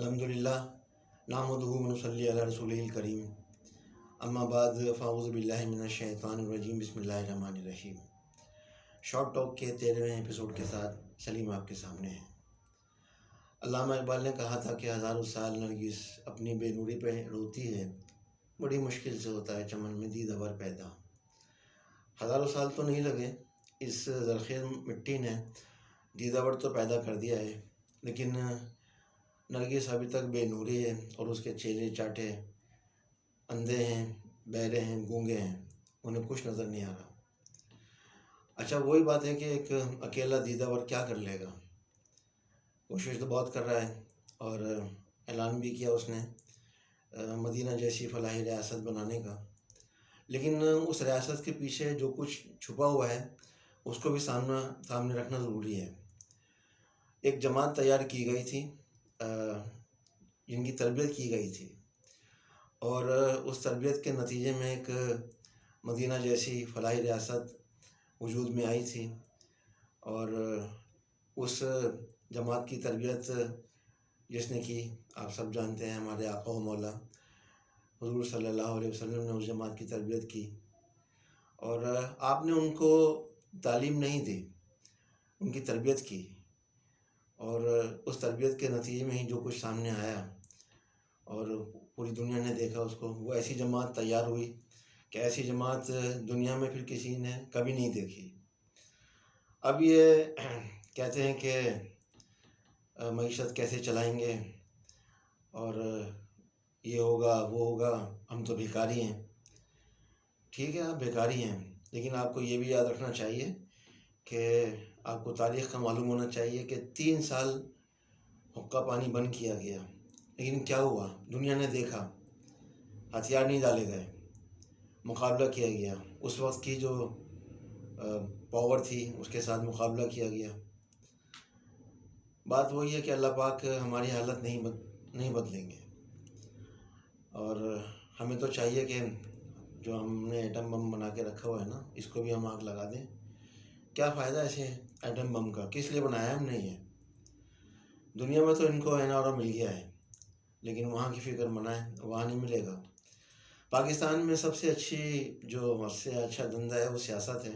الحمدللہ نحمدہ و نصلی علی رسولہ الکریم اما بعد فاعوذ باللہ من الشیطان الرجیم بسم اللہ الرحمن الرحیم۔ شارٹ ٹاک کے 13ویں ایپیسوڈ کے ساتھ سلیم آپ کے سامنے ہے۔ علامہ اقبال نے کہا تھا کہ ہزاروں سال نرگس اپنی بے نوری پہ روتی ہے، بڑی مشکل سے ہوتا ہے چمن میں دیدہ ور پیدا۔ ہزاروں سال تو نہیں لگے، اس زرخیز مٹی نے دیدہ ور تو پیدا کر دیا ہے، لیکن نرگس ابھی تک بے نوری ہے اور اس کے چیلے چاٹے اندھے ہیں، بہرے ہیں، گونگے ہیں، انہیں کچھ نظر نہیں آ رہا۔ اچھا، وہی بات ہے کہ ایک اکیلا دیدہ ور کیا کر لے گا؟ کوشش تو بہت کر رہا ہے اور اعلان بھی کیا اس نے مدینہ جیسی فلاحی ریاست بنانے کا، لیکن اس ریاست کے پیچھے جو کچھ چھپا ہوا ہے اس کو بھی سامنے رکھنا ضروری ہے۔ ایک جماعت تیار کی گئی تھی جن کی تربیت کی گئی تھی، اور اس تربیت کے نتیجے میں ایک مدینہ جیسی فلاحی ریاست وجود میں آئی تھی، اور اس جماعت کی تربیت جس نے کی آپ سب جانتے ہیں، ہمارے آقا و مولا حضور صلی اللہ علیہ وسلم نے اس جماعت کی تربیت کی، اور آپ نے ان کو تعلیم نہیں دی، ان کی تربیت کی، اور اس تربیت کے نتیجے میں ہی جو کچھ سامنے آیا اور پوری دنیا نے دیکھا اس کو، وہ ایسی جماعت تیار ہوئی کہ ایسی جماعت دنیا میں پھر کسی نے کبھی نہیں دیکھی۔ اب یہ کہتے ہیں کہ معیشت کیسے چلائیں گے اور یہ ہوگا وہ ہوگا، ہم تو بھیکاری ہیں۔ ٹھیک ہے، آپ بھیکاری ہیں، لیکن آپ کو یہ بھی یاد رکھنا چاہیے کہ آپ کو تاریخ کا معلوم ہونا چاہیے کہ 3 سال حقہ پانی بند کیا گیا، لیکن کیا ہوا؟ دنیا نے دیکھا، ہتھیار نہیں ڈالے گئے، مقابلہ کیا گیا، اس وقت کی جو پاور تھی اس کے ساتھ مقابلہ کیا گیا۔ بات وہی ہے کہ اللہ پاک ہماری حالت نہیں بدلیں گے، اور ہمیں تو چاہیے کہ جو ہم نے ایٹم بم بنا کے رکھا ہوا ہے نا، اس کو بھی ہم آگ لگا دیں۔ کیا فائدہ ایسے ایٹم بم کا؟ کس لیے بنایا ہم نے یہ؟ دنیا میں تو ان کو NRO مل گیا ہے، لیکن وہاں کی فکر منع ہے، وہاں نہیں ملے گا۔ پاکستان میں سب سے اچھا دھندا ہے وہ سیاست ہے،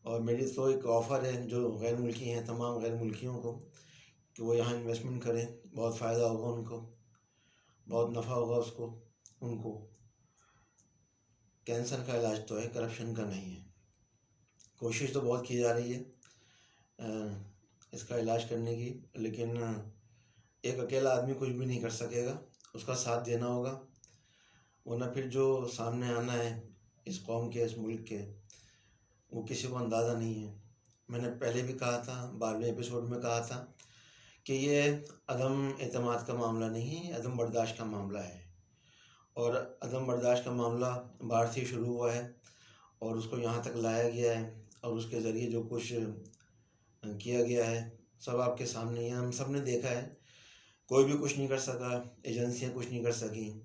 اور میری تو ایک آفر ہے جو غیر ملکی ہیں، تمام غیر ملکیوں کو، کہ وہ یہاں انویسٹمنٹ کریں، بہت فائدہ ہوگا ان کو، بہت نفع ہوگا ان کو۔ کینسر کا علاج تو ہے، کرپشن کا نہیں ہے۔ کوشش تو بہت کی جا رہی ہے اس کا علاج کرنے کی، لیکن ایک اکیلا آدمی کچھ بھی نہیں کر سکے گا، اس کا ساتھ دینا ہوگا، ورنہ پھر جو سامنے آنا ہے اس قوم کے، اس ملک کے، وہ کسی کو اندازہ نہیں ہے۔ میں نے پہلے بھی کہا تھا، 12ویں ایپیسوڈ میں کہا تھا کہ یہ عدم اعتماد کا معاملہ نہیں ہے، عدم برداشت کا معاملہ ہے، اور عدم برداشت کا معاملہ باہر سے شروع ہوا ہے اور اس کو یہاں تک لایا گیا ہے، اور اس کے ذریعے جو کچھ کیا گیا ہے سب آپ کے سامنے ہی ہے، ہم سب نے دیکھا ہے۔ کوئی بھی کچھ نہیں کر سکا، ایجنسیاں کچھ نہیں کر سکیں،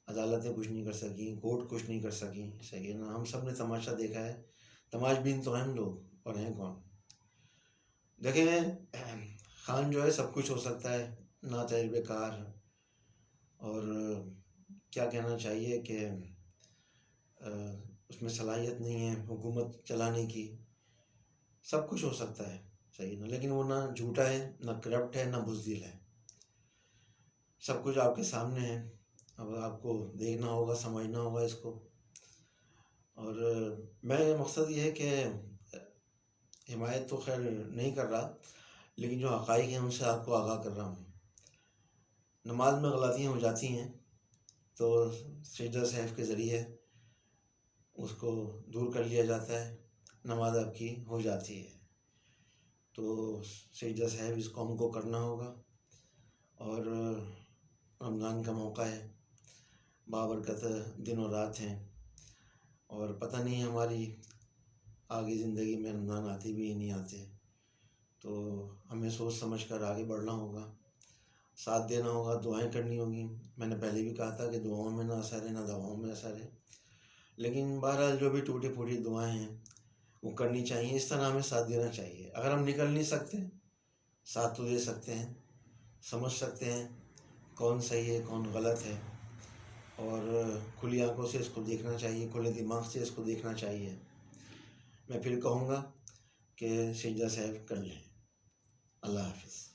عدالتیں کچھ نہیں کر سکیں، کورٹ کچھ نہیں کر سکیں، صحیح ہے نا؟ ہم سب نے تماشا دیکھا ہے، تماش بین تو ہیں ہم لوگ، اور ہیں کون؟ دیکھیں، خان جو ہے سب کچھ ہو سکتا ہے، نا تجربے کار، اور کیا کہنا چاہیے کہ اس میں صلاحیت نہیں ہے حکومت چلانے کی، سب کچھ ہو سکتا ہے، صحیح نا؟ لیکن وہ نہ جھوٹا ہے، نہ کرپٹ ہے، نہ بزدل ہے، سب کچھ آپ کے سامنے ہے۔ اب آپ کو دیکھنا ہوگا، سمجھنا ہوگا اس کو، اور میں مقصد یہ ہے کہ حمایت تو خیر نہیں کر رہا، لیکن جو حقائق ہیں ان سے آپ کو آگاہ کر رہا ہوں۔ نماز میں غلطیاں ہو جاتی ہیں تو سجدہ سہو کے ذریعے اس کو دور کر لیا جاتا ہے، نماز آپ کی ہو جاتی ہے۔ تو سجدہ سہو اس قوم کو کرنا ہوگا، اور رمضان کا موقع ہے، بابرکت دن و رات ہیں، اور پتہ نہیں ہماری آگے زندگی میں رمضان آتے بھی نہیں آتے، تو ہمیں سوچ سمجھ کر آگے بڑھنا ہوگا، ساتھ دینا ہوگا، دعائیں کرنی ہوگی۔ میں نے پہلے بھی کہا تھا کہ دعاؤں میں نہ اثر ہے، نہ دواؤں میں اثر ہے، لیکن بہرحال جو بھی ٹوٹی پھوٹی دعائیں ہیں وہ کرنی چاہیے، اس طرح ہمیں ساتھ دینا چاہیے۔ اگر ہم نکل نہیں سکتے، ساتھ تو دے سکتے ہیں، سمجھ سکتے ہیں کون صحیح ہے کون غلط ہے، اور کھلی آنکھوں سے اس کو دیکھنا چاہیے، کھلے دماغ سے اس کو دیکھنا چاہیے۔ میں پھر کہوں گا کہ سجدہ صاحب کر لیں۔ اللہ حافظ۔